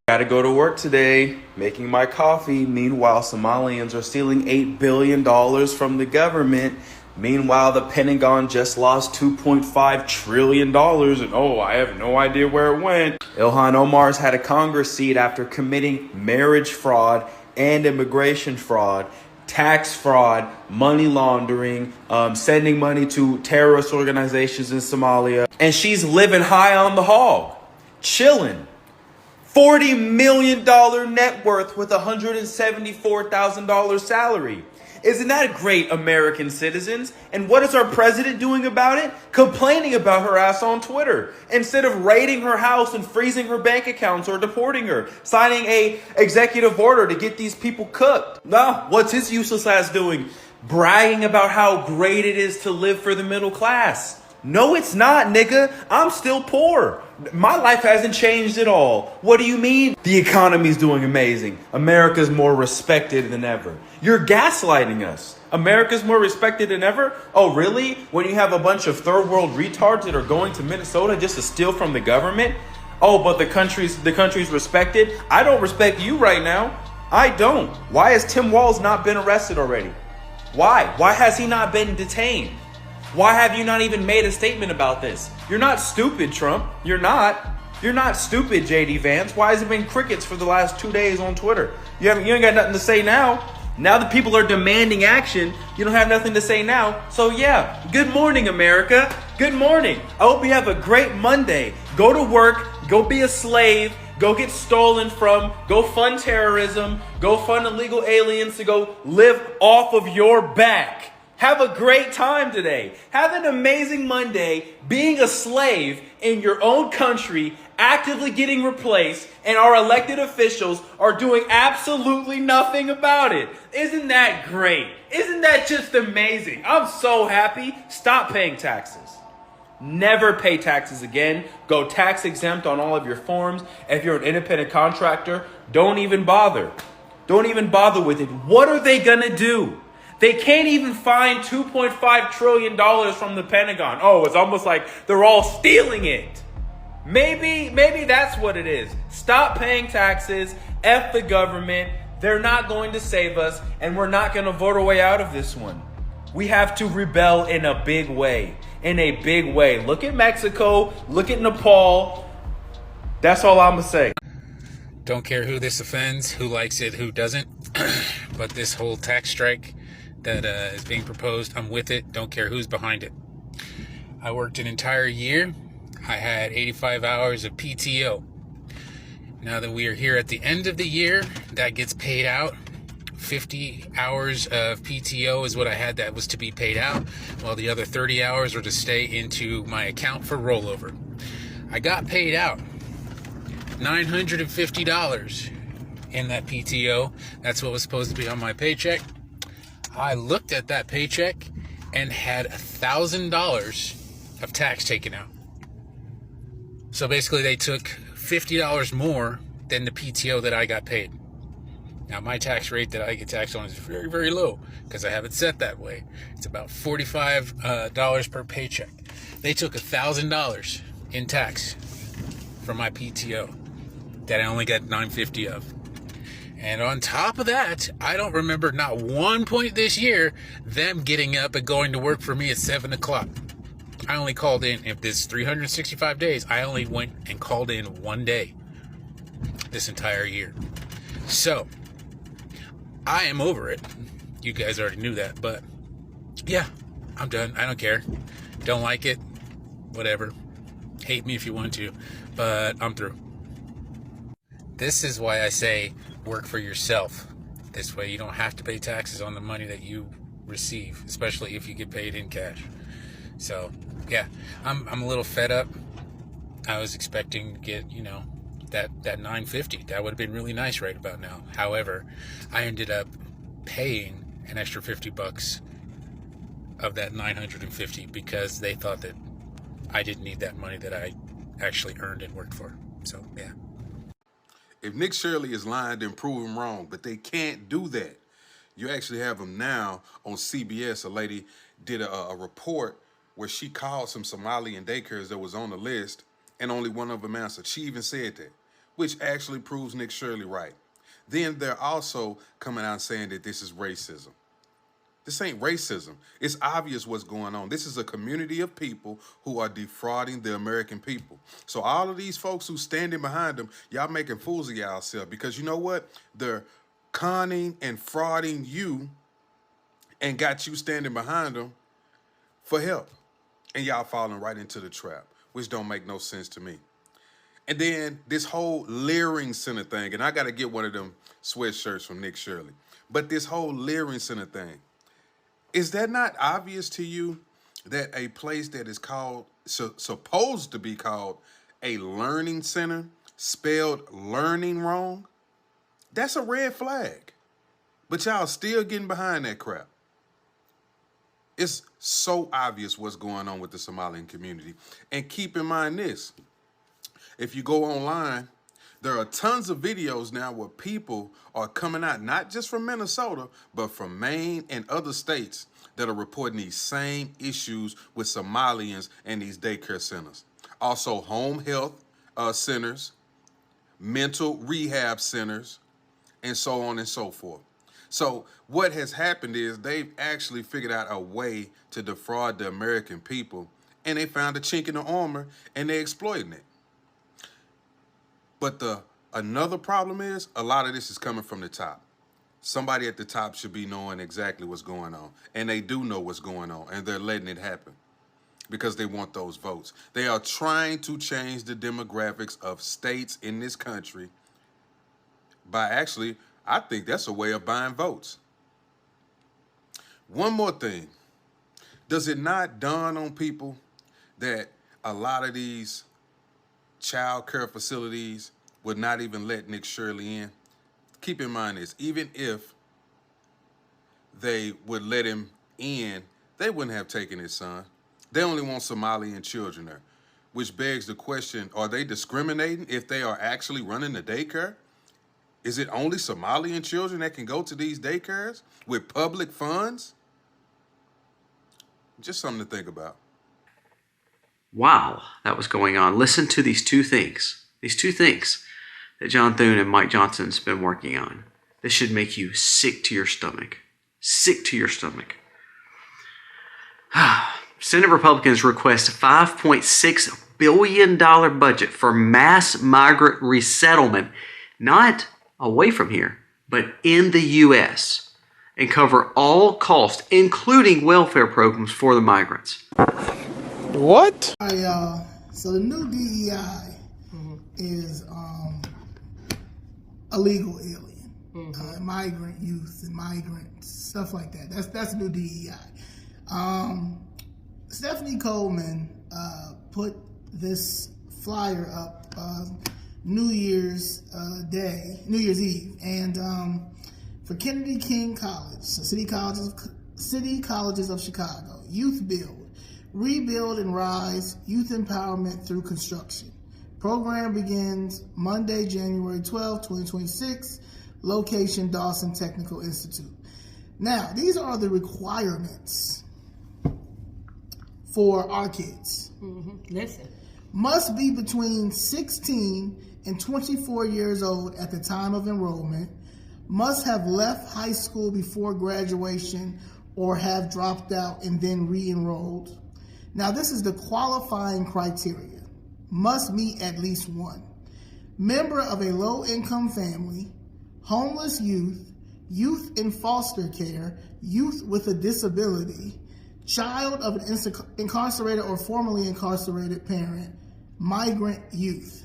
Gotta go to work today, making my coffee. Meanwhile, Somalians are stealing $8 billion from the government. Meanwhile, the Pentagon just lost $2.5 trillion, and I have no idea where it went. Ilhan Omar's had a Congress seat after committing marriage fraud and immigration fraud, tax fraud, money laundering, sending money to terrorist organizations in Somalia. And she's living high on the hog, chilling. $40 million net worth with $174,000 salary. Isn't that great, American citizens? And what is our president doing about it? Complaining about her ass on Twitter. Instead of raiding her house and freezing her bank accounts or deporting her, signing a executive order to get these people cooked. No, what's his useless ass doing? Bragging about how great it is to live for the middle class. No, it's not, nigga. I'm still poor. My life hasn't changed at all. What do you mean? The economy's doing amazing. America's more respected than ever. You're gaslighting us. America's more respected than ever? Oh, really? When you have a bunch of third world retards that are going to Minnesota just to steal from the government? Oh, but the country's respected? I don't respect you right now. I don't. Why has Tim Walz not been arrested already? Why? Why has he not been detained? Why have you not even made a statement about this? You're not stupid, Trump. You're not. You're not stupid, JD Vance. Why has it been crickets for the last 2 days on Twitter? You ain't got nothing to say now. Now that people are demanding action, you don't have nothing to say now. So yeah, good morning, America. Good morning. I hope you have a great Monday. Go to work. Go be a slave. Go get stolen from. Go fund terrorism. Go fund illegal aliens to go live off of your back. Have a great time today. Have an amazing Monday being a slave in your own country, actively getting replaced, and our elected officials are doing absolutely nothing about it. Isn't that great? Isn't that just amazing? I'm so happy. Stop paying taxes. Never pay taxes again. Go tax exempt on all of your forms. If you're an independent contractor, don't even bother. Don't even bother with it. What are they gonna do? They can't even find $2.5 trillion from the Pentagon. Oh, it's almost like they're all stealing it. Maybe that's what it is. Stop paying taxes. F the government. They're not going to save us, and we're not going to vote our way out of this one. We have to rebel in a big way. In a big way. Look at Mexico. Look at Nepal. That's all I'm going to say. Don't care who this offends, who likes it, who doesn't. But this whole tax strike that is being proposed, I'm with it. Don't care who's behind it. I worked an entire year. I had 85 hours of PTO. Now that we are here at the end of the year, that gets paid out. 50 hours of PTO is what I had that was to be paid out, while the other 30 hours were to stay into my account for rollover. I got paid out $950 in that PTO. That's what was supposed to be on my paycheck. I looked at that paycheck and had $1,000 of tax taken out. So basically they took $50 more than the PTO that I got paid. Now my tax rate that I get taxed on is very, very low because I have it set that way. It's about $45 per paycheck. They took $1,000 in tax from my PTO that I only got $950 of. And on top of that, I don't remember not one point this year them getting up and going to work for me at 7 o'clock. I only called in, if this 365 days, I only went and called in one day this entire year. So, I am over it. You guys already knew that, but yeah, I'm done. I don't care. Don't like it. Whatever. Hate me if you want to, but I'm through. This is why I say work for yourself. This way you don't have to pay taxes on the money that you receive, especially if you get paid in cash. So, yeah, I'm a little fed up. I was expecting to get, that $950. That would have been really nice right about now. However, I ended up paying an extra $50 of that $950 because they thought that I didn't need that money that I actually earned and worked for. So, yeah. If Nick Shirley is lying, then prove him wrong. But they can't do that. You actually have them now on CBS. A lady did a report where she called some Somalian daycares that was on the list, and only one of them answered. She even said that. which actually proves Nick Shirley right. Then they're also coming out saying that this is racism. This ain't racism. It's obvious what's going on. This is a community of people who are defrauding the American people. So all of these folks who standing behind them, y'all making fools of y'allself, because you know what? They're conning and frauding you and got you standing behind them for help. And y'all falling right into the trap, which don't make no sense to me. And then this whole Leering Center thing, and I got to get one of them sweatshirts from Nick Shirley. But this whole Leering Center thing, is that not obvious to you that a place that is called, supposed to be called a learning center, spelled learning wrong? That's a red flag. But y'all still getting behind that crap. It's so obvious what's going on with the Somalian community. And keep in mind this, if you go online, there are tons of videos now where people are coming out, not just from Minnesota, but from Maine and other states that are reporting these same issues with Somalians and these daycare centers. Also home health centers, mental rehab centers, and so on and so forth. So what has happened is they've actually figured out a way to defraud the American people, and they found a chink in the armor, and they're exploiting it. But another problem is a lot of this is coming from the top. Somebody at the top should be knowing exactly what's going on. And they do know what's going on, and they're letting it happen because they want those votes. They are trying to change the demographics of states in this country by actually, I think that's a way of buying votes. One more thing. Does it not dawn on people that a lot of these child care facilities would not even let Nick Shirley in? Keep in mind this, even if they would let him in, they wouldn't have taken his son. They only want Somalian children there, which begs the question, are they discriminating if they are actually running the daycare? Is it only Somalian children that can go to these daycares with public funds? Just something to think about. Wow, that was going on. Listen to these two things. These two things that John Thune and Mike Johnson's been working on. This should make you sick to your stomach. Sick to your stomach. Senate Republicans request a $5.6 billion budget for mass migrant resettlement, not away from here, but in the U.S., and cover all costs, including welfare programs for the migrants. What? All right, y'all. So the new DEI is illegal alien, migrant youth and migrants, stuff like that. That's the new DEI. Stephanie Coleman put this flyer up New Year's Eve, and for Kennedy King College, so City Colleges of Chicago, Youth Build, Rebuild and Rise, Youth Empowerment Through Construction. Program begins Monday, January 12, 2026, location Dawson Technical Institute. Now, these are the requirements for our kids. Listen. Must be between 16 and 24 years old at the time of enrollment, must have left high school before graduation or have dropped out and then re-enrolled. Now, this is the qualifying criteria. Must meet at least one. Member of a low-income family, homeless youth, youth in foster care, youth with a disability, child of an incarcerated or formerly incarcerated parent, migrant youth.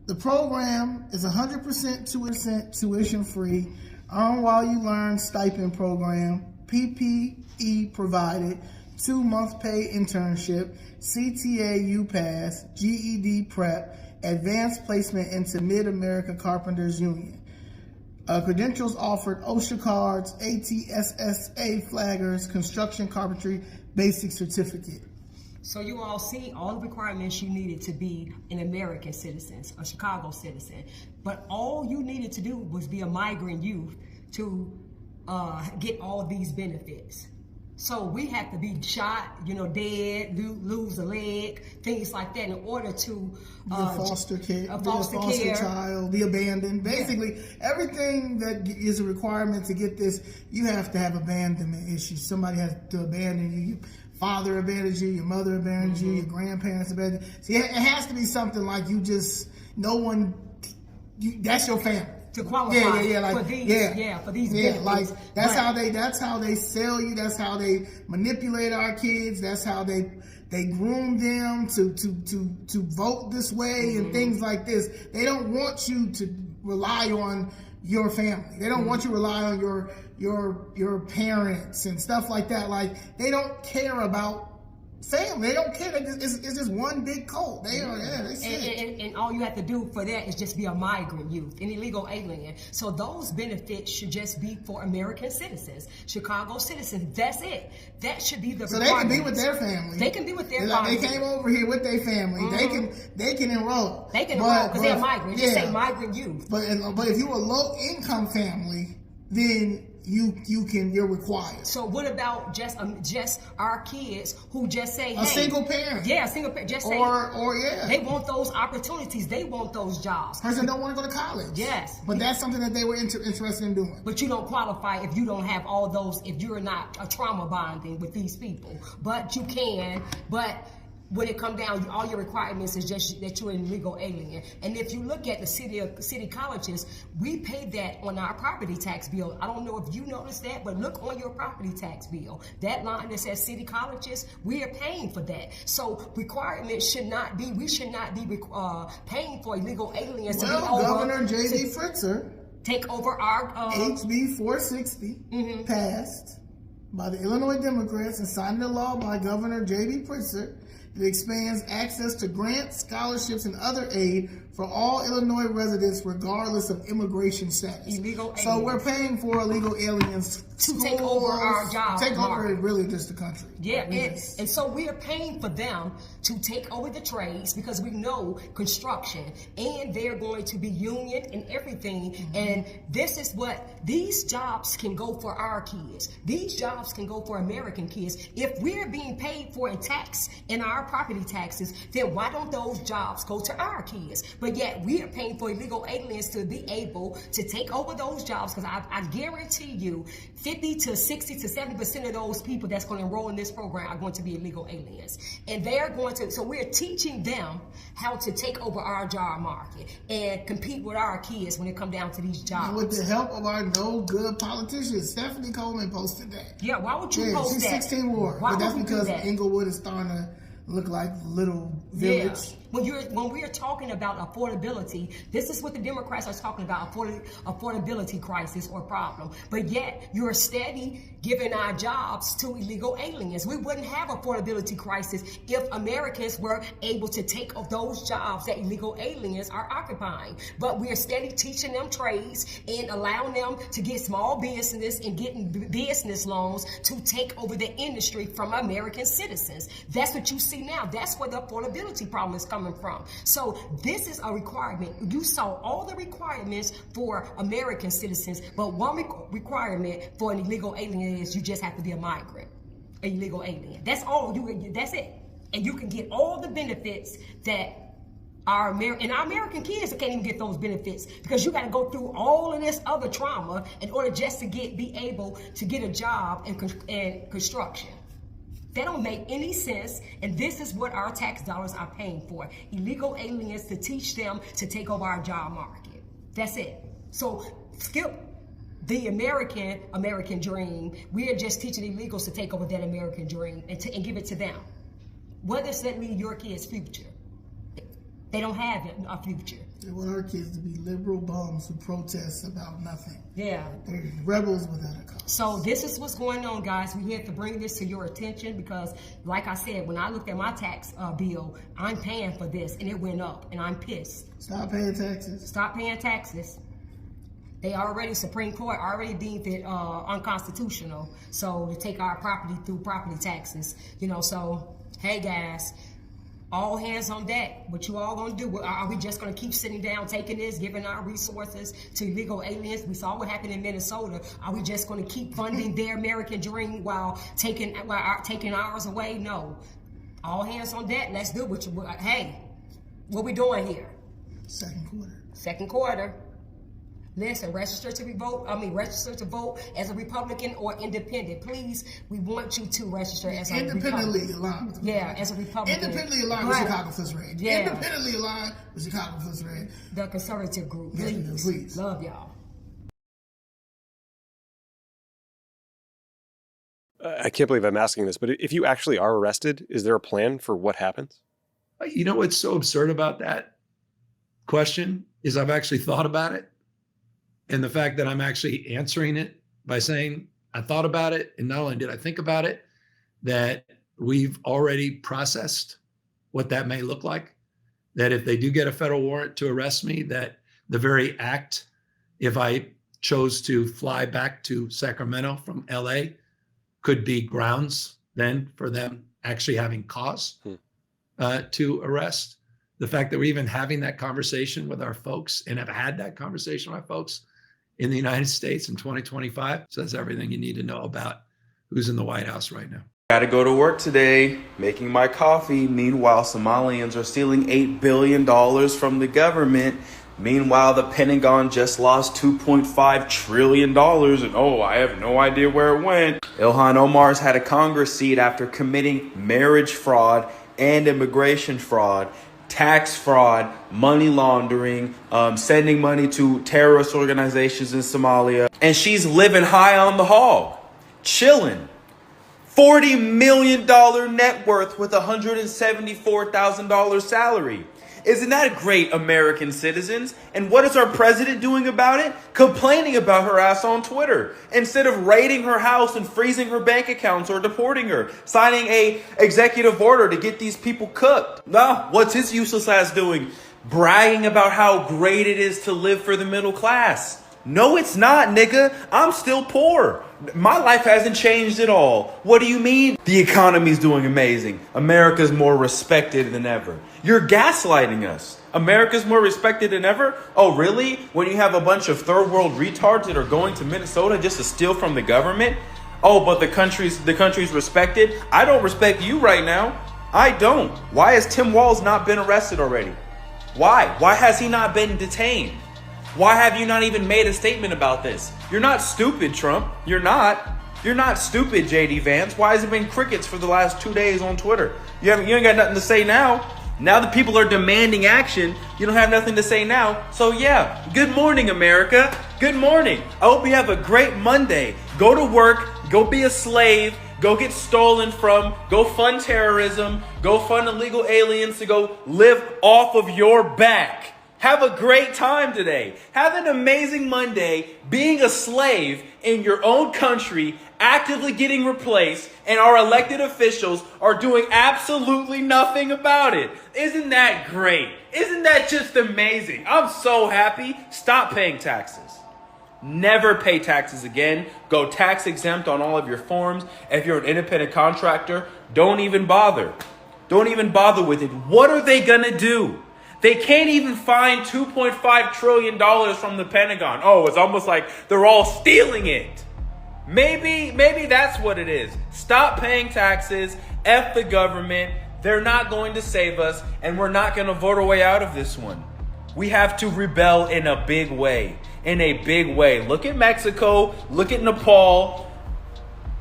The program is 100% tuition-free, Earn While You Learn stipend program, PPE provided, 2-month paid internship, CTA U-Pass, GED prep, advanced placement into Mid-America Carpenters Union. Credentials offered: OSHA cards, ATSSA flaggers, construction carpentry basic certificate. So you all see all the requirements you needed to be an American citizen, a Chicago citizen. But all you needed to do was be a migrant youth to get all of these benefits. So we have to be shot, dead, lose a leg, things like that, in order to be a foster kid, a be foster a foster care. child, be abandoned. Basically, everything that is a requirement to get this, you have to have abandonment issues. Somebody has to abandon you. Your father abandoned you, your mother abandoned you, your grandparents abandoned you. See, it has to be something like that's your family. To qualify like, for these, for these benefits. Like that's how they sell you. That's how they manipulate our kids. That's how they groom them to vote this way and things like this. They don't want you to rely on your family. They don't want you to rely on your parents and stuff like that. Like they don't care about family. They don't care. It's just one big cult. They sick. And all you have to do for that is just be a migrant youth, an illegal alien. So those benefits should just be for American citizens, Chicago citizens. That's it. That should be the. So they can be with their family. They can be with their family. They came over here with their family. They can enroll. They can enroll because they're migrants. Just say migrant youth. But if you're a low income family, then you're required. So what about just our kids who just say, a single parent? Yeah, a single parent. Just say, they want those opportunities. They want those jobs. Person don't want to go to college. Yes, but that's something that they were interested in doing. But you don't qualify if you don't have all those. If you're not a trauma bonding with these people, but you can. But when it comes down, all your requirements is just that you're an illegal alien. And if you look at the city colleges, we pay that on our property tax bill. I don't know if you noticed that, but look on your property tax bill. That line that says city colleges, we are paying for that. So requirements should not be, we should not be paying for illegal aliens to be over. Governor J.B. Fritzer take over our HB 460 passed by the Illinois Democrats and signed into law by Governor J.B. Fritzer. It expands access to grants, scholarships, and other aid for all Illinois residents, regardless of immigration status. Illegal aliens. So we're paying for illegal aliens to take over our jobs. Take over really just the country. Yeah, and so we are paying for them to take over the trades because we know construction, and they're going to be union and everything. And this is what these jobs can go for our kids. These jobs can go for American kids. If we're being paid for in tax in our property taxes, then why don't those jobs go to our kids? But yet we are paying for illegal aliens to be able to take over those jobs, because I guarantee you 50 to 60 to 70% of those people that's going to enroll in this program are going to be illegal aliens. And they're going to, so we're teaching them how to take over our job market and compete with our kids when it comes down to these jobs. And with the help of our no good politicians. Stephanie Coleman posted that. Yeah, why would you post she's that? 16 Ward. Why but that's would because that? Inglewood is starting to look like little village. Yeah. When we are talking about affordability, this is what the Democrats are talking about, affordability crisis or problem. But yet you're steady giving our jobs to illegal aliens. We wouldn't have affordability crisis if Americans were able to take those jobs that illegal aliens are occupying. But we are steady teaching them trades and allowing them to get small business and getting business loans to take over the industry from American citizens. That's what you see now. That's where the affordability problem is coming from. So this is a requirement. You saw all the requirements for American citizens, but one requirement for an illegal alien is you just have to be a migrant, an illegal alien. That's all. That's it. And you can get all the benefits that our American kids can't even get those benefits, because you got to go through all of this other trauma in order just to be able to get a job in construction. That don't make any sense, and this is what our tax dollars are paying for. Illegal aliens to teach them to take over our job market. That's it. So skip the American dream. We are just teaching illegals to take over that American dream and give it to them. What does that mean your kids' future? They don't have a future. They want our kids to be liberal bums who protest about nothing. Yeah. They're rebels without a cause. So this is what's going on, guys. We have to bring this to your attention because, like I said, when I looked at my tax bill, I'm paying for this, and it went up, and I'm pissed. Stop paying taxes. Stop paying taxes. They already, Supreme Court already deemed it unconstitutional. So to take our property through property taxes, so, hey guys, All hands on deck. What you all gonna do? Are we just gonna keep sitting down, taking this, giving our resources to illegal aliens? We saw what happened in Minnesota. Are we just gonna keep funding their American dream while taking ours away? No. All hands on deck. Let's do what you. Hey, what we doing here? Second quarter. Listen, register to vote as a Republican or independent. Please, we want you to register as a independently aligned. Yeah, as a Republican. Independently aligned with Chicago First Red. Yeah. Independently aligned with Chicago First Red. The conservative group. Yes, please. Love y'all. I can't believe I'm asking this, but if you actually are arrested, is there a plan for what happens? You know what's so absurd about that question is I've actually thought about it. And the fact that I'm actually answering it by saying I thought about it, and not only did I think about it, that we've already processed what that may look like, that if they do get a federal warrant to arrest me, that the very act, if I chose to fly back to Sacramento from LA, could be grounds then for them actually having cause to arrest. The fact that we're even having that conversation with our folks and have had that conversation with our folks in the United States in 2025 says everything you need to know about who's in the White House right now. Gotta go to work today, making my coffee. Meanwhile, Somalians are stealing $8 billion from the government. Meanwhile, the Pentagon just lost $2.5 trillion. And I have no idea where it went. Ilhan Omar's had a Congress seat after committing marriage fraud and immigration fraud, tax fraud, money laundering, sending money to terrorist organizations in Somalia. And she's living high on the hog, chilling. $40 million net worth with $174,000 salary. Isn't that great, American citizens? And what is our president doing about it? Complaining about her ass on Twitter. Instead of raiding her house and freezing her bank accounts or deporting her, signing a executive order to get these people cooked. No, what's his useless ass doing? Bragging about how great it is to live for the middle class. No, it's not, nigga. I'm still poor. My life hasn't changed at all. What do you mean? The economy's doing amazing. America's more respected than ever. You're gaslighting us. America's more respected than ever? Oh, really? When you have a bunch of third world retards that are going to Minnesota just to steal from the government? Oh, but the country's respected? I don't respect you right now. I don't. Why has Tim Walz not been arrested already? Why? Why has he not been detained? Why have you not even made a statement about this? You're not stupid, Trump. You're not. You're not stupid, JD Vance. Why has it been crickets for the last 2 days on Twitter? You ain't got nothing to say now. Now that people are demanding action, you don't have nothing to say now. So yeah, good morning, America. Good morning. I hope you have a great Monday. Go to work. Go be a slave. Go get stolen from. Go fund terrorism. Go fund illegal aliens to go live off of your back. Have a great time today. Have an amazing Monday being a slave in your own country, actively getting replaced, and our elected officials are doing absolutely nothing about it. Isn't that great? Isn't that just amazing? I'm so happy. Stop paying taxes. Never pay taxes again. Go tax exempt on all of your forms. If you're an independent contractor, don't even bother. Don't even bother with it. What are they gonna do? They can't even find $2.5 trillion from the Pentagon. Oh, it's almost like they're all stealing it. Maybe that's what it is. Stop paying taxes. F the government. They're not going to save us, and we're not going to vote our way out of this one. We have to rebel in a big way. In a big way. Look at Mexico. Look at Nepal.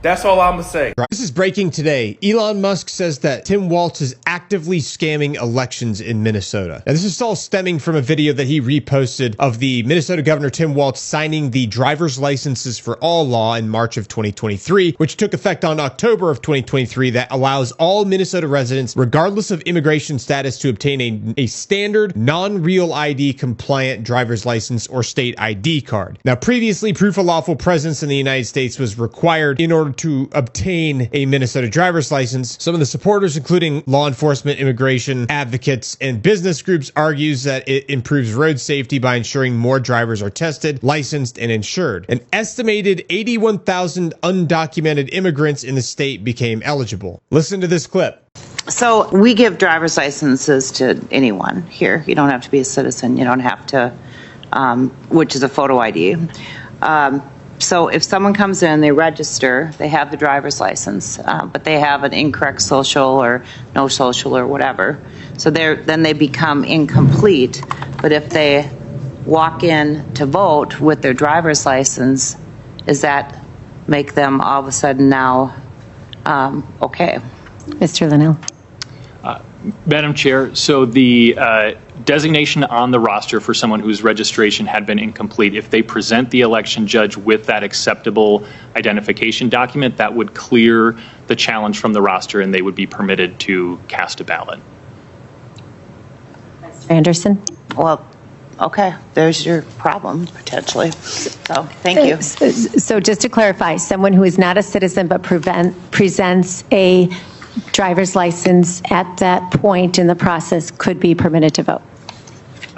That's all I'm going to say. This is breaking today. Elon Musk says that Tim Walz is actively scamming elections in Minnesota. Now, this is all stemming from a video that he reposted of the Minnesota Governor Tim Walz signing the driver's licenses for all law in March of 2023, which took effect on October of 2023, that allows all Minnesota residents, regardless of immigration status, to obtain a standard non-real ID compliant driver's license or state ID card. Now, previously, proof of lawful presence in the United States was required in order to obtain a Minnesota driver's license. Some of the supporters, including law enforcement, immigration advocates, and business groups, argues that it improves road safety by ensuring more drivers are tested, licensed, and insured. An estimated 81,000 undocumented immigrants in the state became eligible. Listen to this clip. So we give driver's licenses to anyone here. You don't have to be a citizen. You don't have to, which is a photo ID. So if someone comes in, they register, they have the driver's license, but they have an incorrect social or no social or whatever. So then they become incomplete. But if they walk in to vote with their driver's license, does that make them all of a sudden now okay? Mr. Linnell. Madam Chair, so the designation on the roster for someone whose registration had been incomplete, if they present the election judge with that acceptable identification document, that would clear the challenge from the roster and they would be permitted to cast a ballot. Mr. Anderson? Well, okay, there's your problem, potentially. So, thank you. So just to clarify, someone who is not a citizen but presents a driver's license at that point in the process could be permitted to vote.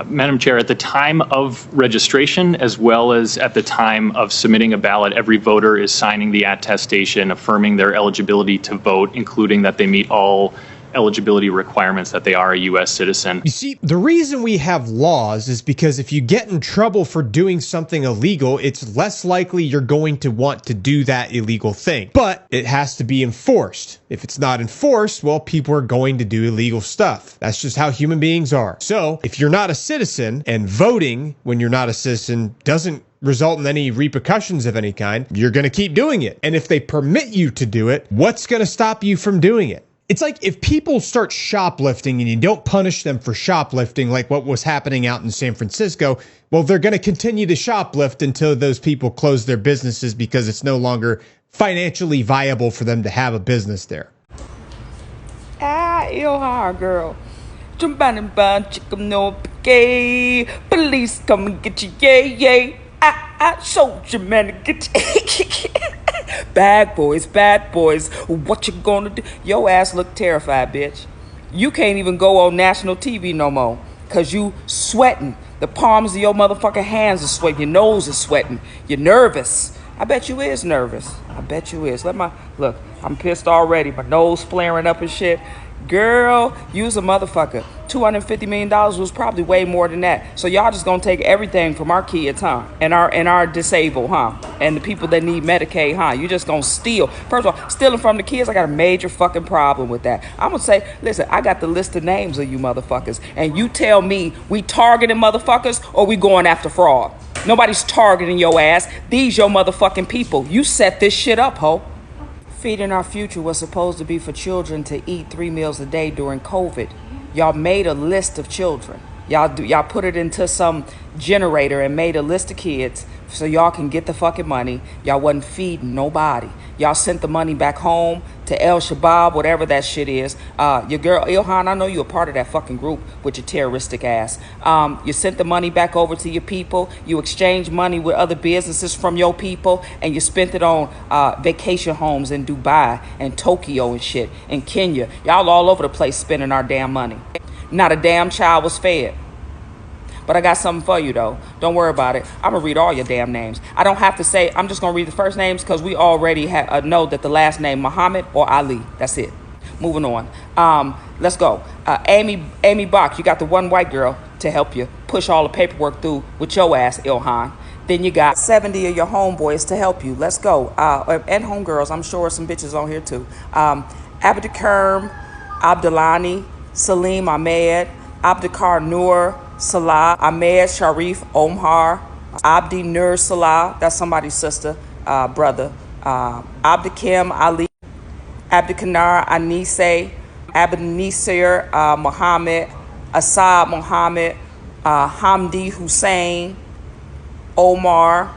Madam Chair, at the time of registration, as well as at the time of submitting a ballot, every voter is signing the attestation affirming their eligibility to vote, including that they meet all eligibility requirements, that they are a U.S. citizen. You see, the reason we have laws is because if you get in trouble for doing something illegal, it's less likely you're going to want to do that illegal thing. But it has to be enforced. If it's not enforced, well, people are going to do illegal stuff. That's just how human beings are. So if you're not a citizen and voting when you're not a citizen doesn't result in any repercussions of any kind, you're going to keep doing it. And if they permit you to do it, what's going to stop you from doing it? It's like if people start shoplifting and you don't punish them for shoplifting, like what was happening out in San Francisco, well, they're going to continue to shoplift until those people close their businesses because it's no longer financially viable for them to have a business there. Ill hard girl. Jump on and bun, chicken no gay. Police come and get you, yay. Soldier man, get you. Bad boys, what you gonna do? Your ass look terrified, bitch. You can't even go on national TV no more, cause you sweating. The palms of your motherfucking hands are sweating, your nose is sweating, you're nervous. I bet you is nervous. I bet you is. Look, I'm pissed already, my nose flaring up and shit. Girl, you's a motherfucker. $250 million was probably way more than that. So y'all just gonna take everything from our kids, huh? And our disabled, huh? And the people that need Medicaid, huh? You just gonna steal. First of all, stealing from the kids, I got a major fucking problem with that. I'm gonna say, listen, I got the list of names of you motherfuckers. And you tell me, we targeting motherfuckers or we going after fraud? Nobody's targeting your ass. These your motherfucking people. You set this shit up, ho. Feeding our future was supposed to be for children to eat 3 meals a day during COVID. Y'all made a list of children. Y'all put it into some generator and made a list of kids so y'all can get the fucking money. Y'all wasn't feeding nobody. Y'all sent the money back home to El Shabaab, whatever that shit is. Your girl Ilhan, I know you're a part of that fucking group with your terroristic ass. You sent the money back over to your people. You exchanged money with other businesses from your people, and you spent it on vacation homes in Dubai and Tokyo and shit, and Kenya. Y'all all over the place spending our damn money. Not a damn child was fed. But I got something for you, though. Don't worry about it. I'm going to read all your damn names. I don't have to say, I'm just going to read the first names because we already know that the last name, Muhammad or Ali. That's it. Moving on. Let's go. Amy Bach, you got the one white girl to help you push all the paperwork through with your ass, Ilhan. Then you got 70 of your homeboys to help you. Let's go. And homegirls. I'm sure some bitches on here, too. Abdikerm, Abdulani, Salim Ahmed, Abdikar Noor, Salah, Ahmed Sharif Omar, Abdi Nur Salah, that's somebody's sister, brother, Abdikim Ali, Abdikanar Anise, Abdinisir Muhammad, Asad Muhammad, Hamdi Hussein, Omar,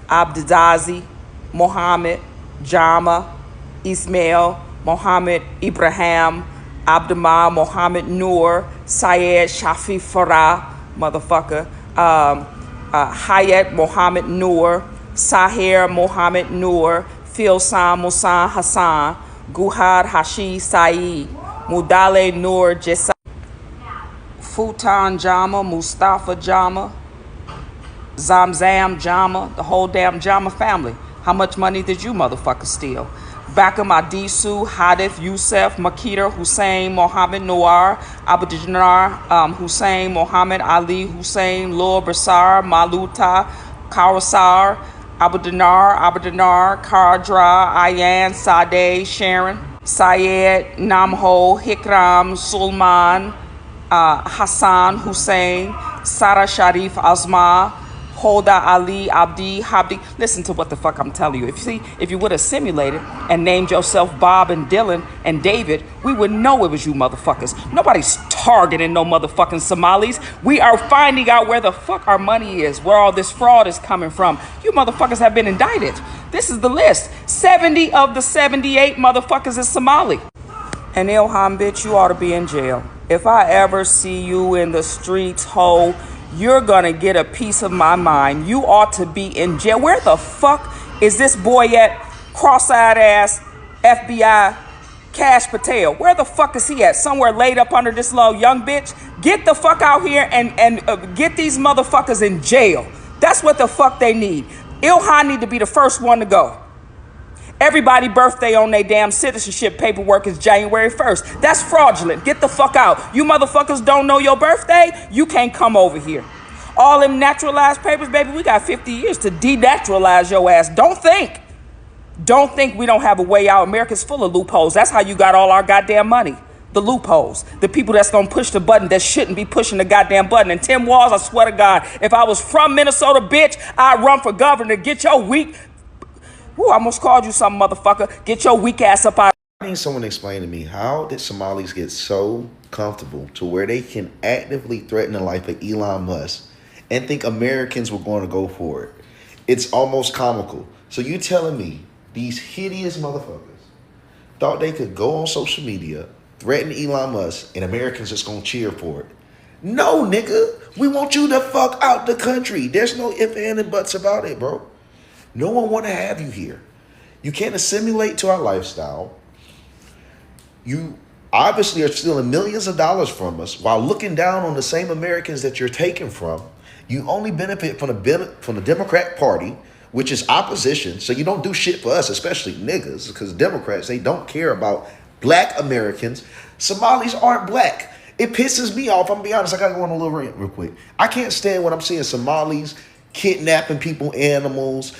Abdidazi, Muhammad, Jama, Ismail, Muhammad Ibrahim, Abdullah Mohammed Noor, Syed Shafi Farah, motherfucker, Hayat Mohammed Noor, Sahir Mohammed Noor, Filsan Musan Hassan, Guhad Hashi Saeed, Mudale Noor Jessa, Futan Jama, Mustafa Jama, Zamzam Jama, the whole damn Jama family. How much money did you motherfuckers steal? Bakam Adisu, Hadith Youssef, Makita Hussein, Mohammed Noor, Abdinar Hussein, Mohammed Ali Hussein, Lor Basar, Maluta, Kawasar, Abdinar, Kardra, Ayan, Sadeh, Sharon, Syed, Namho, Hikram, Sulman, Hassan Hussein, Sara Sharif Azma, Holda Ali Abdi Habdi. Listen to what the fuck I'm telling you. If you would have simulated and named yourself Bob and Dylan and David, we would know it was you motherfuckers. Nobody's targeting no motherfucking Somalis. We are finding out where the fuck our money is, where all this fraud is coming from. You motherfuckers have been indicted. This is the list. 70 of the 78 motherfuckers is Somali. And Ilhan, bitch, you ought to be in jail. If I ever see you in the streets, ho, you're gonna get a piece of my mind. You ought to be in jail. Where the fuck is this boy at? Cross-eyed ass FBI Cash Patel. Where the fuck is he at? Somewhere laid up under this little young bitch? Get the fuck out here and get these motherfuckers in jail. That's what the fuck they need. Ilhan need to be the first one to go. Everybody birthday on their damn citizenship paperwork is January 1st. That's fraudulent. Get the fuck out. You motherfuckers don't know your birthday? You can't come over here. All them naturalized papers, baby, we got 50 years to denaturalize your ass. Don't think we don't have a way out. America's full of loopholes. That's how you got all our goddamn money. The loopholes. The people that's gonna push the button that shouldn't be pushing the goddamn button. And Tim Walz, I swear to God, if I was from Minnesota, bitch, I'd run for governor. Get your weak... Ooh, I almost called you something, motherfucker. Get your weak ass up out. I need someone to explain to me, how did Somalis get so comfortable to where they can actively threaten the life of Elon Musk and think Americans were going to go for it? It's almost comical. So you telling me these hideous motherfuckers thought they could go on social media, threaten Elon Musk, and Americans just going to cheer for it? No, nigga. We want you the fuck out the country. There's no ifs, ands, and buts about it, bro. No one want to have you here. You can't assimilate to our lifestyle. You obviously are stealing millions of dollars from us while looking down on the same Americans that you're taking from. You only benefit from the Democrat Party, which is opposition. So you don't do shit for us, especially niggas, because Democrats, they don't care about black Americans. Somalis aren't black. It pisses me off. I'm gonna be honest. I gotta go on a little rant real quick. I can't stand when I'm seeing Somalis kidnapping people, animals,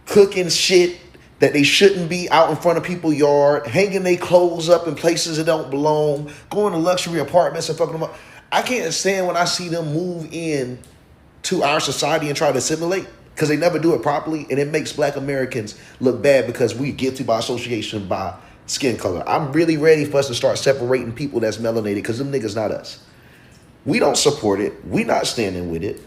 cooking shit that they shouldn't be out in front of people's yard, hanging their clothes up in places that don't belong, going to luxury apartments and fucking them up. I can't stand when I see them move in to our society and try to assimilate, because they never do it properly, and it makes black Americans look bad because we get to by association by skin color. I'm really ready for us to start separating people that's melanated, because them niggas not us. We don't support it. We not standing with it.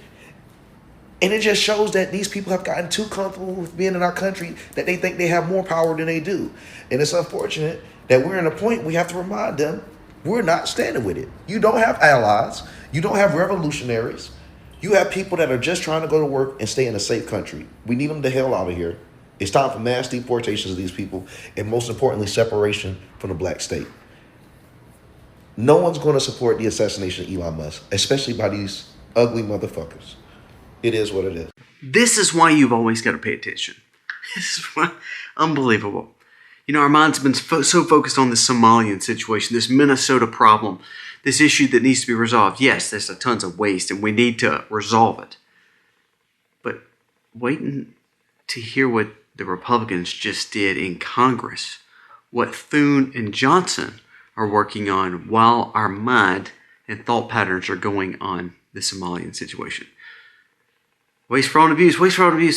And it just shows that these people have gotten too comfortable with being in our country that they think they have more power than they do. And it's unfortunate that we're in a point we have to remind them we're not standing with it. You don't have allies. You don't have revolutionaries. You have people that are just trying to go to work and stay in a safe country. We need them the hell out of here. It's time for mass deportations of these people, and most importantly, separation from the black state. No one's going to support the assassination of Elon Musk, especially by these ugly motherfuckers. It is what it is. This is why you've always got to pay attention. This is why, unbelievable. You know, our mind's been so focused on the Somalian situation, this Minnesota problem, this issue that needs to be resolved. Yes, there's tons of waste and we need to resolve it. But waiting to hear what the Republicans just did in Congress, what Thune and Johnson are working on while our mind and thought patterns are going on the Somalian situation. Waste, fraud, abuse,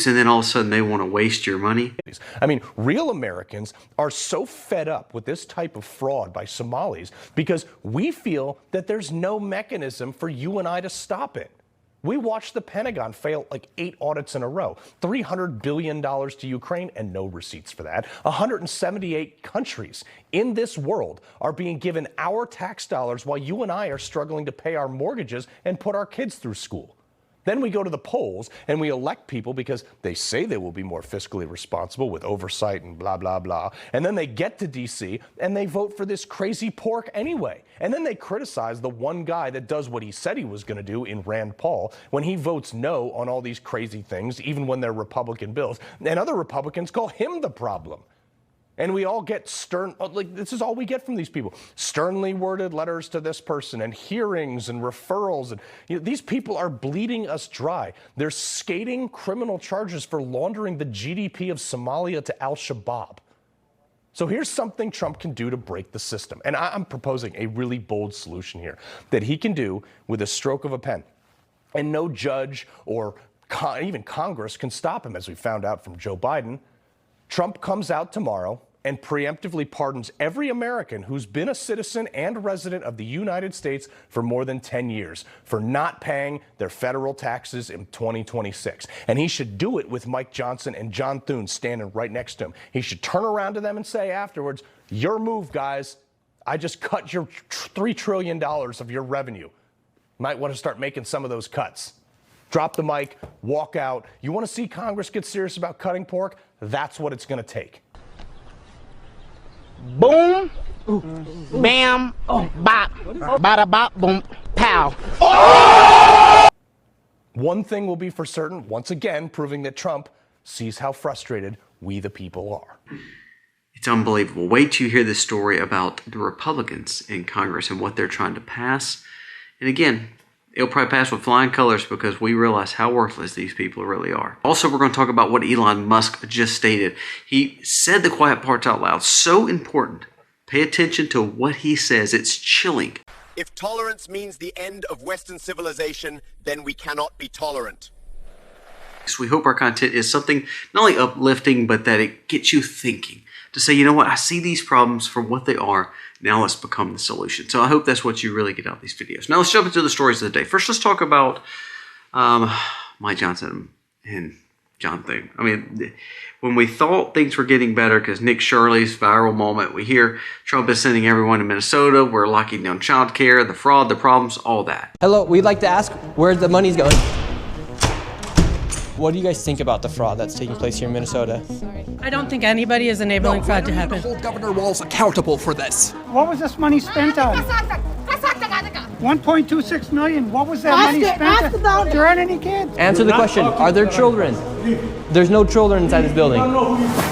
and then all of a sudden they want to waste your money. I mean, real Americans are so fed up with this type of fraud by Somalis because we feel that there's no mechanism for you and I to stop it. We watched the Pentagon fail like 8 audits in a row, $300 billion to Ukraine and no receipts for that. 178 countries in this world are being given our tax dollars while you and I are struggling to pay our mortgages and put our kids through school. Then we go to the polls and we elect people because they say they will be more fiscally responsible with oversight and blah, blah, blah. And then they get to D.C. and they vote for this crazy pork anyway. And then they criticize the one guy that does what he said he was going to do in Rand Paul when he votes no on all these crazy things, even when they're Republican bills. And other Republicans call him the problem. And we all get this is all we get from these people. Sternly worded letters to this person and hearings and referrals. And these people are bleeding us dry. They're skating criminal charges for laundering the GDP of Somalia to al-Shabaab. So here's something Trump can do to break the system. And I'm proposing a really bold solution here that he can do with a stroke of a pen. And no judge or even Congress can stop him, as we found out from Joe Biden. Trump comes out tomorrow and preemptively pardons every American who's been a citizen and resident of the United States for more than 10 years for not paying their federal taxes in 2026. And he should do it with Mike Johnson and John Thune standing right next to him. He should turn around to them and say afterwards, your move, guys. I just cut your $3 trillion of your revenue. Might want to start making some of those cuts. Drop the mic, walk out. You want to see Congress get serious about cutting pork? That's what it's going to take. Boom, bam, bop, bada bop, boom, pow. One thing will be for certain, once again, proving that Trump sees how frustrated we the people are. It's unbelievable. Wait till you hear this story about the Republicans in Congress and what they're trying to pass. And again, it'll probably pass with flying colors because we realize how worthless these people really are. Also, we're going to talk about what Elon Musk just stated. He said the quiet parts out loud. So important. Pay attention to what he says. It's chilling. If tolerance means the end of Western civilization, then we cannot be tolerant. So we hope our content is something not only uplifting, but that it gets you thinking. To say, you know what, I see these problems for what they are. Now let's become the solution. So I hope that's what you really get out of these videos. Now let's jump into the stories of the day. First, let's talk about Mike Johnson and John Thune. I mean, when we thought things were getting better because Nick Shirley's viral moment, we hear Trump is sending everyone to Minnesota. We're locking down child care, the fraud, the problems, all that. Hello, we'd like to ask where the money's going. What do you guys think about the fraud that's taking place here in Minnesota? I don't think anybody is enabling fraud to happen. Hold Governor Walz accountable for this. What was this money spent on? 1.26 million. What was that money spent on? There aren't any kids. Answer the question. Are there children? There's no children inside this building.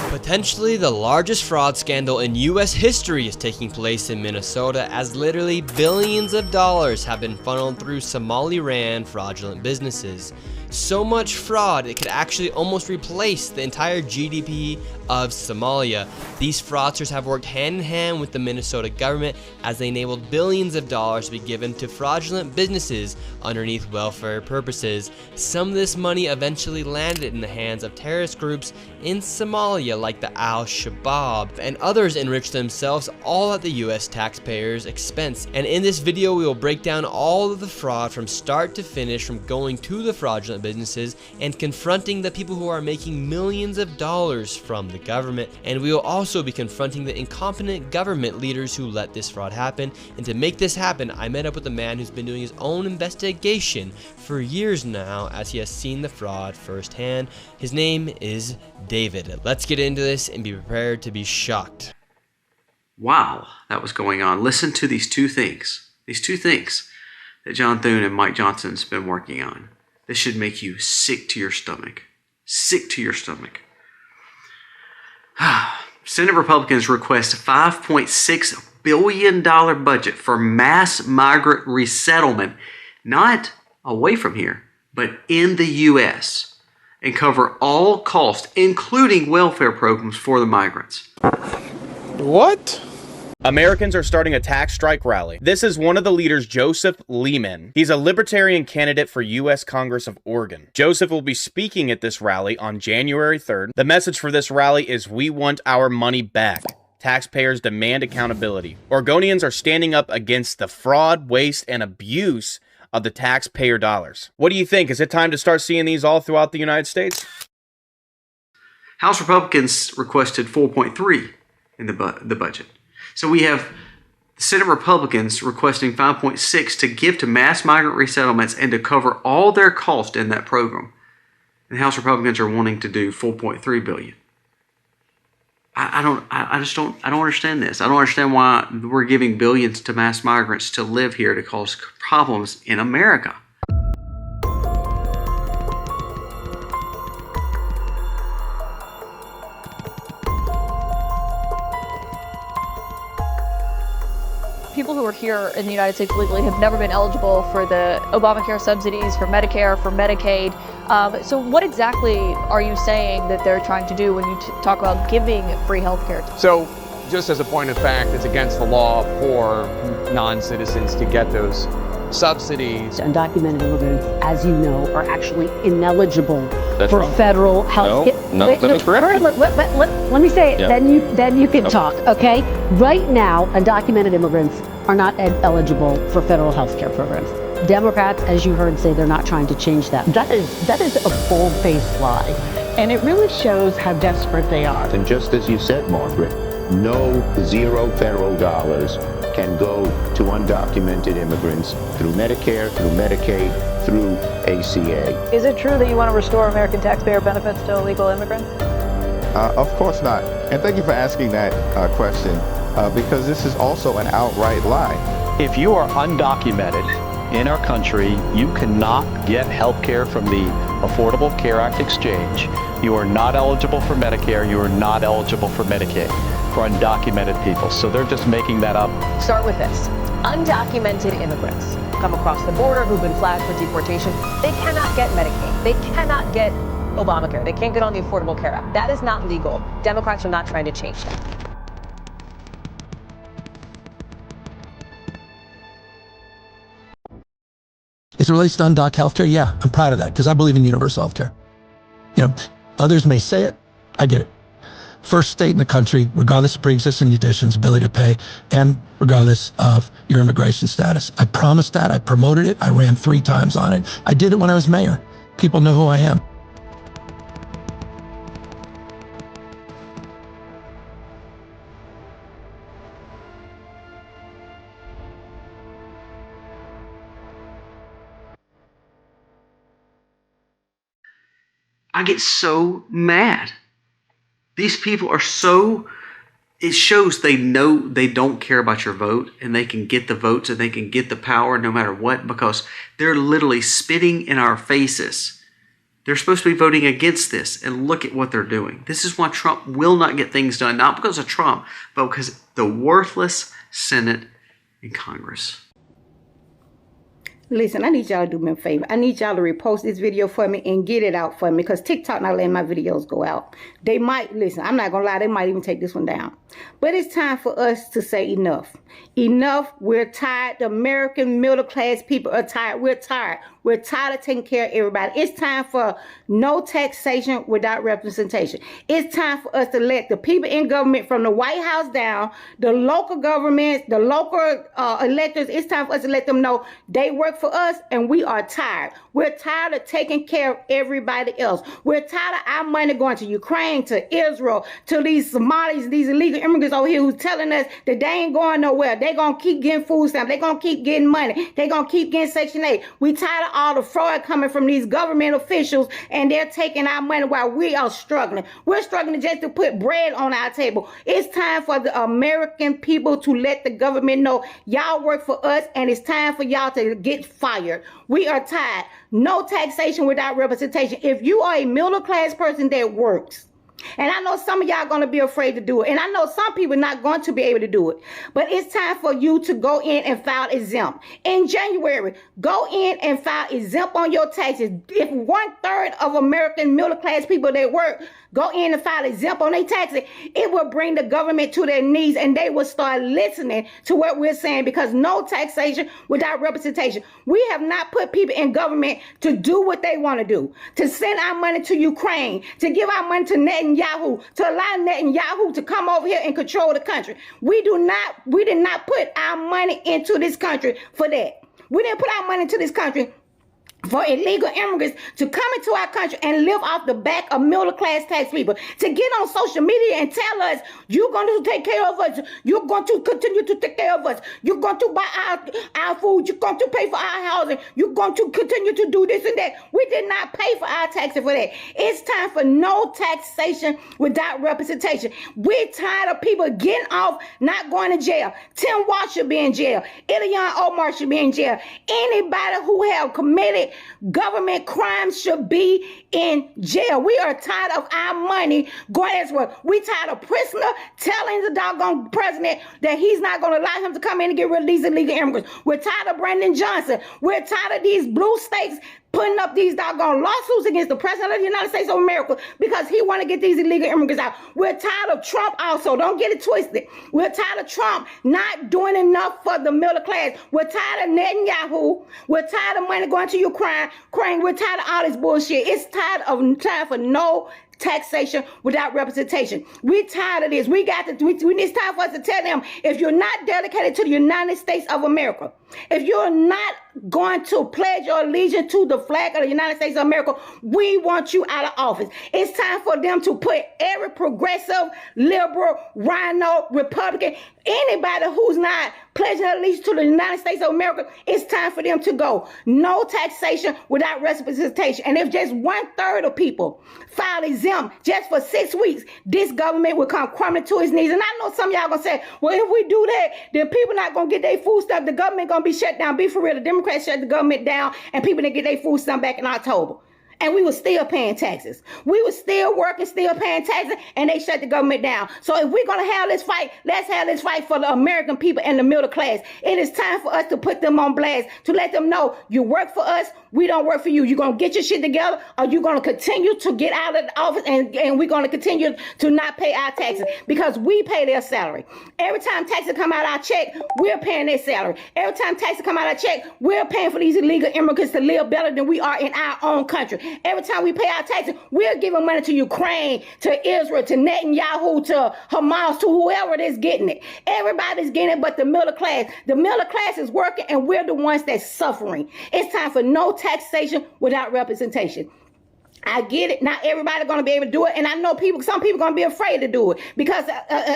Potentially the largest fraud scandal in U.S. history is taking place in Minnesota as literally billions of dollars have been funneled through Somali-ran fraudulent businesses. So much fraud, it could actually almost replace the entire GDP of Somalia. These fraudsters have worked hand in hand with the Minnesota government as they enabled billions of dollars to be given to fraudulent businesses underneath welfare purposes. Some of this money eventually landed in the hands of terrorist groups in Somalia like the al-Shabaab, and others enriched themselves all at the US taxpayers' expense. And in this video we will break down all of the fraud from start to finish, from going to the fraudulent businesses and confronting the people who are making millions of dollars from the government. And we will also be confronting the incompetent government leaders who let this fraud happen. And to make this happen, I met up with a man who's been doing his own investigation for years now, as he has seen the fraud firsthand. His name is David. Let's get into this and be prepared to be shocked. Wow, that was going on. Listen to these two things. These two things that John Thune and Mike Johnson's been working on. This should make you sick to your stomach. Sick to your stomach. Senate Republicans request $5.6 billion budget for mass migrant resettlement, not away from here, but in the U.S., and cover all costs, including welfare programs for the migrants. What? Americans are starting a tax strike rally. This is one of the leaders, Joseph Lehman. He's a libertarian candidate for U.S. Congress of Oregon. Joseph will be speaking at this rally on January 3rd. The message for this rally is, "We want our money back. Taxpayers demand accountability." Oregonians are standing up against the fraud, waste, and abuse of the taxpayer dollars. What do you think? Is it time to start seeing these all throughout the United States? House Republicans requested $4.3 in the budget. So we have Senate Republicans requesting $5.6 to give to mass migrant resettlements and to cover all their cost in that program. And House Republicans are wanting to do $4.3 billion. I don't understand this. I don't understand why we're giving billions to mass migrants to live here to cause problems in America. people who are here in the United States legally have never been eligible for the Obamacare subsidies, for Medicare, for Medicaid. So what exactly are you saying that they're trying to do when you talk about giving free health care? So just as a point of fact, it's against the law for non-citizens to get those subsidies. Undocumented immigrants, as you know, are actually ineligible That's for wrong. federal health care. No, let me correct you. Let me say it, Yeah. then you can talk, okay? Right now, undocumented immigrants are not eligible for federal health care programs. Democrats, as you heard, say they're not trying to change that. That is a bold-faced lie, and it really shows how desperate they are. And just as you said, Margaret, no zero federal dollars can go to undocumented immigrants through Medicare, through Medicaid, through ACA. Is it true that you want to restore American taxpayer benefits to illegal immigrants? Of course not. And thank you for asking that question, because this is also an outright lie. If you are undocumented in our country, you cannot get health care from the Affordable Care Act exchange. You are not eligible for Medicare. You are not eligible for Medicaid for undocumented people. So they're just making that up. Start with this. Undocumented immigrants come across the border who've been flagged for deportation. They cannot get Medicaid. They cannot get Obamacare. They can't get on the Affordable Care Act. That is not legal. Democrats are not trying to change that. As it relates to undoc healthcare, yeah, I'm proud of that because I believe in universal healthcare. You know, others may say it, I get it. First state in the country, regardless of pre-existing conditions, ability to pay, and regardless of your immigration status. I promised that, I promoted it, I ran 3 times on it. I did it when I was mayor. People know who I am. I get so mad. These people are so, it shows they know they don't care about your vote and they can get the votes and they can get the power no matter what because they're literally spitting in our faces. They're supposed to be voting against this and look at what they're doing. This is why Trump will not get things done, not because of Trump, but because of the worthless Senate and Congress. Listen, I need y'all to do me a favor. I need y'all to repost this video for me and get it out for me because TikTok not letting my videos go out. They might, listen, I'm not going to lie, they might even take this one down. But it's time for us to say enough. Enough. We're tired. The American middle class people are tired. We're tired. We're tired of taking care of everybody. It's time for no taxation without representation. It's time for us to let the people in government from the White House down, the local governments, the local electors, it's time for us to let them know they work for us and we are tired. We're tired of taking care of everybody else. We're tired of our money going to Ukraine, to Israel, to these Somalis, these illegal immigrants over here who's telling us that they ain't going nowhere. They're going to keep getting food stamps. They're going to keep getting money. They're going to keep getting Section 8. We tired of all the fraud coming from these government officials and they're taking our money while we are struggling. We're struggling just to put bread on our table. It's time for the American people to let the government know y'all work for us and it's time for y'all to get fired. We are tired. No taxation without representation. If you are a middle class person that works, and I know some of y'all going to be afraid to do it. And I know some people are not going to be able to do it. But it's time for you to go in and file exempt. In January, go in and file exempt on your taxes. If 1/3 of American middle class people that work go in and file exempt on their taxes, it will bring the government to their knees and they will start listening to what we're saying because no taxation without representation. We have not put people in government to do what they want to do, to send our money to Ukraine, to give our money to Netanyahu, to allow Netanyahu to come over here and control the country. We did not put our money into this country for that. We didn't put our money into this country for illegal immigrants to come into our country and live off the back of middle class tax people, to get on social media and tell us you're going to take care of us, you're going to continue to take care of us, you're going to buy our food, you're going to pay for our housing, you're going to continue to do this and that. We did not pay for our taxes for that. It's time for no taxation without representation. We're tired of people getting off, not going to jail. Tim Walsh should be in jail. Ilhan Omar should be in jail. Anybody who have committed government crimes should be in jail. We are tired of our money going elsewhere. We tired of prisoner telling the doggone president that he's not going to allow him to come in and get rid of these illegal immigrants. We're tired of Brandon Johnson. We're tired of these blue states putting up these doggone lawsuits against the president of the United States of America because he want to get these illegal immigrants out. We're tired of Trump also. Don't get it twisted. We're tired of Trump not doing enough for the middle class. We're tired of Netanyahu. We're tired of money going to Ukraine. We're tired of all this bullshit. It's time for no taxation without representation. We're tired of this. It's time for us to tell them, if you're not dedicated to the United States of America, if you're not going to pledge your allegiance to the flag of the United States of America, we want you out of office. It's time for them to put every progressive, liberal, rhino, Republican, anybody who's not pledging allegiance to the United States of America, it's time for them to go. No taxation without representation. And if just 1/3 of people file exempt just for 6 weeks, this government will come crumbling to its knees. And I know some of y'all gonna say, well, if we do that, then people not gonna get their food stuff. The government gonna be shut down. Be for real. The Democrats shut the government down and people didn't get their food stuff back in October. And we were still paying taxes. We were still working, still paying taxes, and they shut the government down. So if we're going to have this fight, let's have this fight for the American people and the middle class. It is time for us to put them on blast, to let them know, you work for us, we don't work for you. You're going to get your shit together, or you're going to continue to get out of the office, and we're going to continue to not pay our taxes, because we pay their salary. Every time taxes come out of our check, we're paying their salary. Every time taxes come out of our check, we're paying for these illegal immigrants to live better than we are in our own country. Every time we pay our taxes, we're giving money to Ukraine, to Israel, to Netanyahu, to Hamas, to whoever is getting it. Everybody's getting it but the middle class. The middle class is working, and we're the ones that's suffering. It's time for no taxation without representation. I get it. Not everybody's going to be able to do it. And I know some people are going to be afraid to do it, because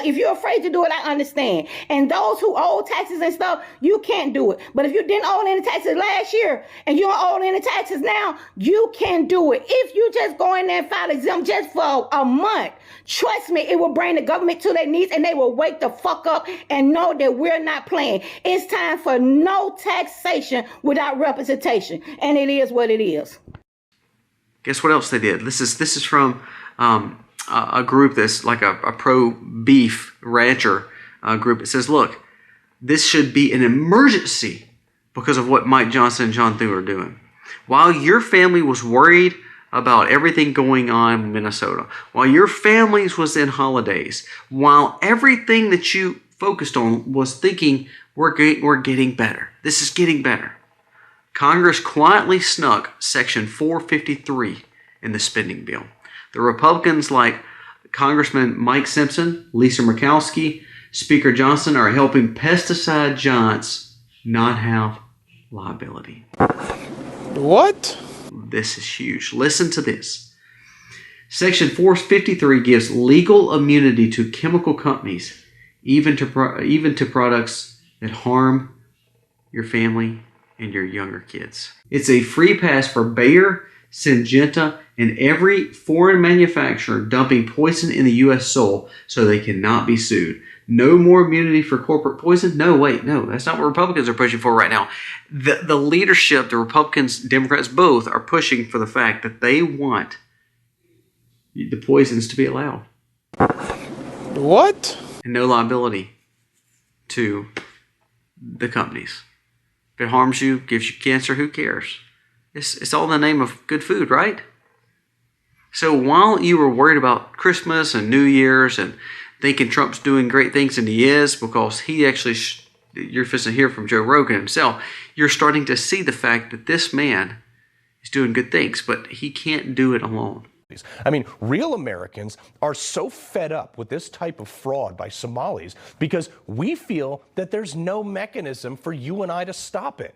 if you're afraid to do it, I understand. And those who owe taxes and stuff, you can't do it. But if you didn't owe any taxes last year and you don't owe any taxes now, you can do it. If you just go in there and file exempt just for a month, trust me, it will bring the government to their knees, and they will wake the fuck up and know that we're not playing. It's time for no taxation without representation. And it is what it is. Guess what else they did? This is from a group that's like a pro-beef rancher group. It says, look, this should be an emergency because of what Mike Johnson and John Thune are doing. While your family was worried about everything going on in Minnesota, while your families was in holidays, while everything that you focused on was thinking, we're getting better. This is getting better. Congress quietly snuck Section 453 in the spending bill. The Republicans, like Congressman Mike Simpson, Lisa Murkowski, Speaker Johnson, are helping pesticide giants not have liability. What? This is huge. Listen to this. Section 453 gives legal immunity to chemical companies, even to products that harm your family and your younger kids. It's a free pass for Bayer, Syngenta, and every foreign manufacturer dumping poison in the U.S. soil so they cannot be sued. No more immunity for corporate poison? No, wait, no. That's not what Republicans are pushing for right now. The leadership, the Republicans, Democrats, both are pushing for the fact that they want the poisons to be allowed. What? And no liability to the companies. If it harms you, gives you cancer, who cares? It's all in the name of good food, right? So while you were worried about Christmas and New Year's and thinking Trump's doing great things, and he is, because he actually, you're fixing to hear from Joe Rogan himself, you're starting to see the fact that this man is doing good things, but he can't do it alone. I mean, real Americans are so fed up with this type of fraud by Somalis because we feel that there's no mechanism for you and I to stop it.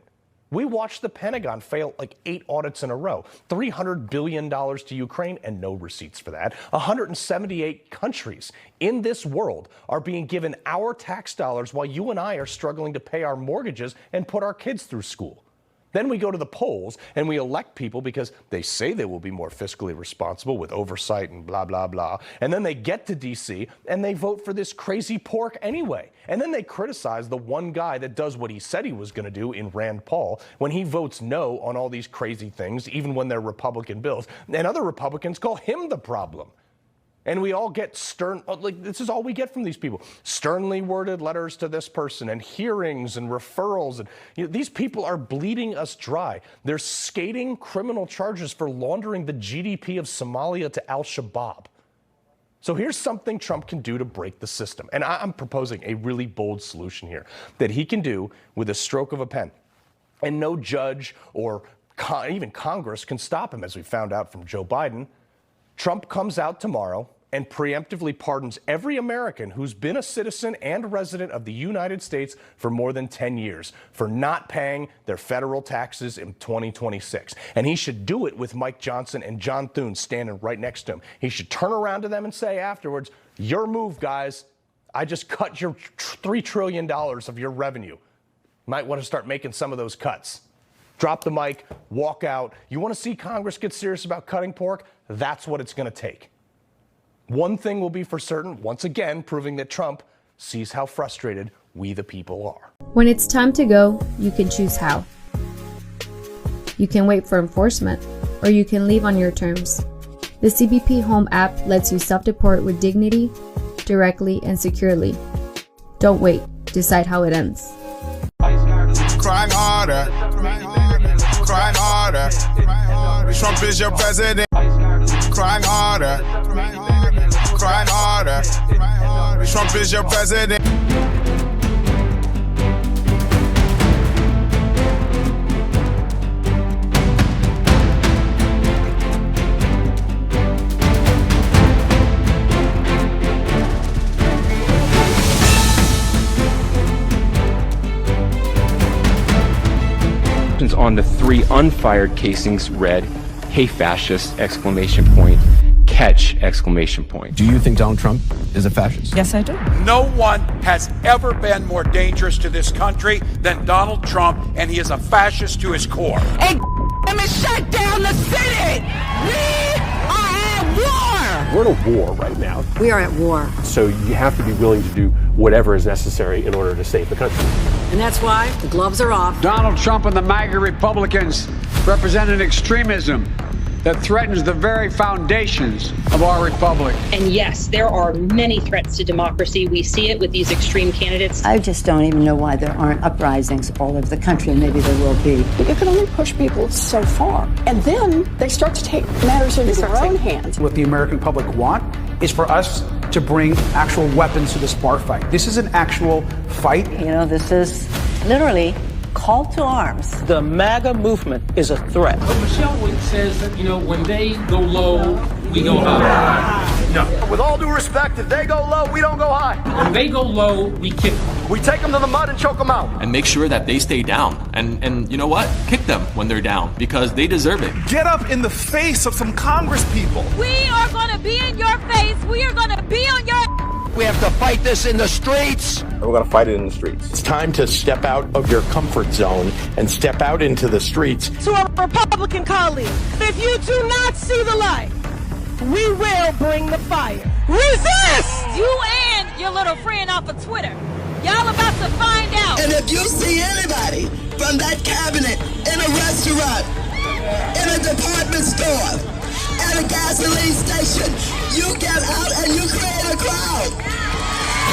We watched the Pentagon fail like 8 audits in a row, $300 billion to Ukraine and no receipts for that. 178 countries in this world are being given our tax dollars while you and I are struggling to pay our mortgages and put our kids through school. Then we go to the polls and we elect people because they say they will be more fiscally responsible with oversight and blah, blah, blah. And then they get to D.C. and they vote for this crazy pork anyway. And then they criticize the one guy that does what he said he was going to do in Rand Paul when he votes no on all these crazy things, even when they're Republican bills. And other Republicans call him the problem. And we all get stern, like this is all we get from these people. Sternly worded letters to this person and hearings and referrals. And these people are bleeding us dry. They're skating criminal charges for laundering the GDP of Somalia to al-Shabaab. So here's something Trump can do to break the system. And I'm proposing a really bold solution here that he can do with a stroke of a pen. And no judge or even Congress can stop him, as we found out from Joe Biden. Trump comes out tomorrow and preemptively pardons every American who's been a citizen and resident of the United States for more than 10 years for not paying their federal taxes in 2026. And he should do it with Mike Johnson and John Thune standing right next to him. He should turn around to them and say afterwards, your move, guys. I just cut your $3 trillion of your revenue. Might want to start making some of those cuts. Drop the mic, walk out. You want to see Congress get serious about cutting pork? That's what it's going to take. One thing will be for certain, once again, proving that Trump sees how frustrated we the people are. When it's time to go, you can choose how. You can wait for enforcement, or you can leave on your terms. The CBP Home app lets you self-deport with dignity, directly, and securely. Don't wait. Decide how it ends. Crime harder. Crime harder. Trump is your president. Crime harder. Crime harder. Trump is your president. On the 3 unfired casings read, "Hey fascist!" exclamation point, catch exclamation point. Do you think Donald Trump is a fascist? Yes, I do. No one has ever been more dangerous to this country than Donald Trump, and he is a fascist to his core. And shut down the Senate! We are at war! We're in a war right now. We are at war. So you have to be willing to do whatever is necessary in order to save the country. And that's why the gloves are off. Donald Trump and the MAGA Republicans represent an extremism that threatens the very foundations of our republic. And yes, there are many threats to democracy. We see it with these extreme candidates. I just don't even know why there aren't uprisings all over the country, and maybe there will be. You can only push people so far, and then they start to take matters into their own hands. What the American public want is for us to bring actual weapons to this bar fight. This is an actual fight. You know, this is literally call to arms. The MAGA movement is a threat. But Michelle says that, when they go low, we go high. No. With all due respect, if they go low, we don't go high. When they go low, we kick them. We take them to the mud and choke them out. And make sure that they stay down. And you know what? Kick them when they're down, because they deserve it. Get up in the face of some Congress people. We are going to be in your face. We are going to be on your... We have to fight this in the streets. We're going to fight it in the streets. It's time to step out of your comfort zone and step out into the streets. To our Republican colleagues, if you do not see the light, we will bring the fire. Resist! You and your little friend off of Twitter. Y'all about to find out. And if you see anybody from that cabinet in a restaurant, in a department store, at a gasoline station, you get out and you create a crowd.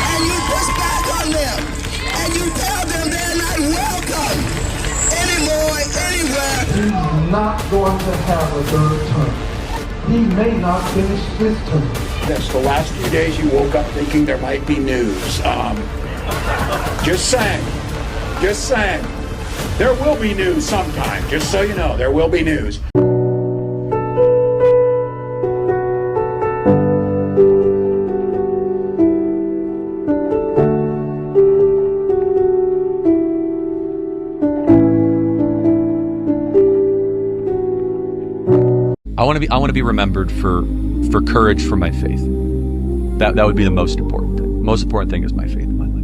And you push back on them. And you tell them they're not welcome anymore, anywhere. He's not going to have a third term. He may not finish this term. Yes, the last few days you woke up thinking there might be news. Just saying. There will be news sometime. Just so you know, there will be news. I want to be remembered for courage for my faith. That would be the most important thing. Most important thing is my faith in my life.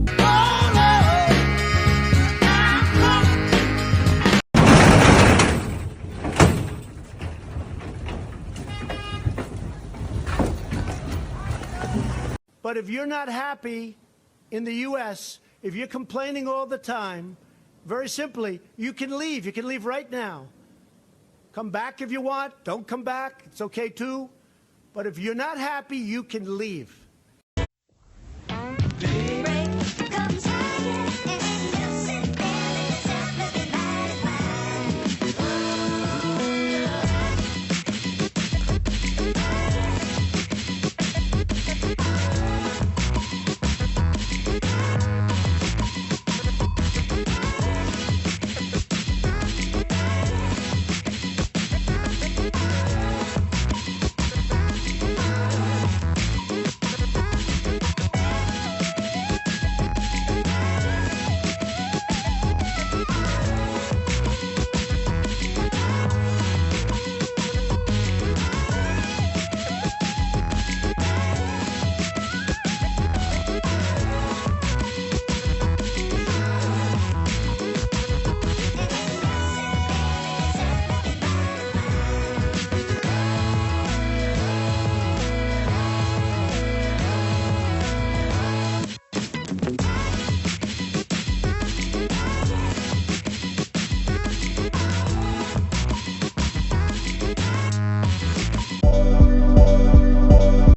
But if you're not happy in the U.S., if you're complaining all the time, very simply, you can leave. You can leave right now. Come back if you want. Don't come back. It's okay too. But if you're not happy, you can leave.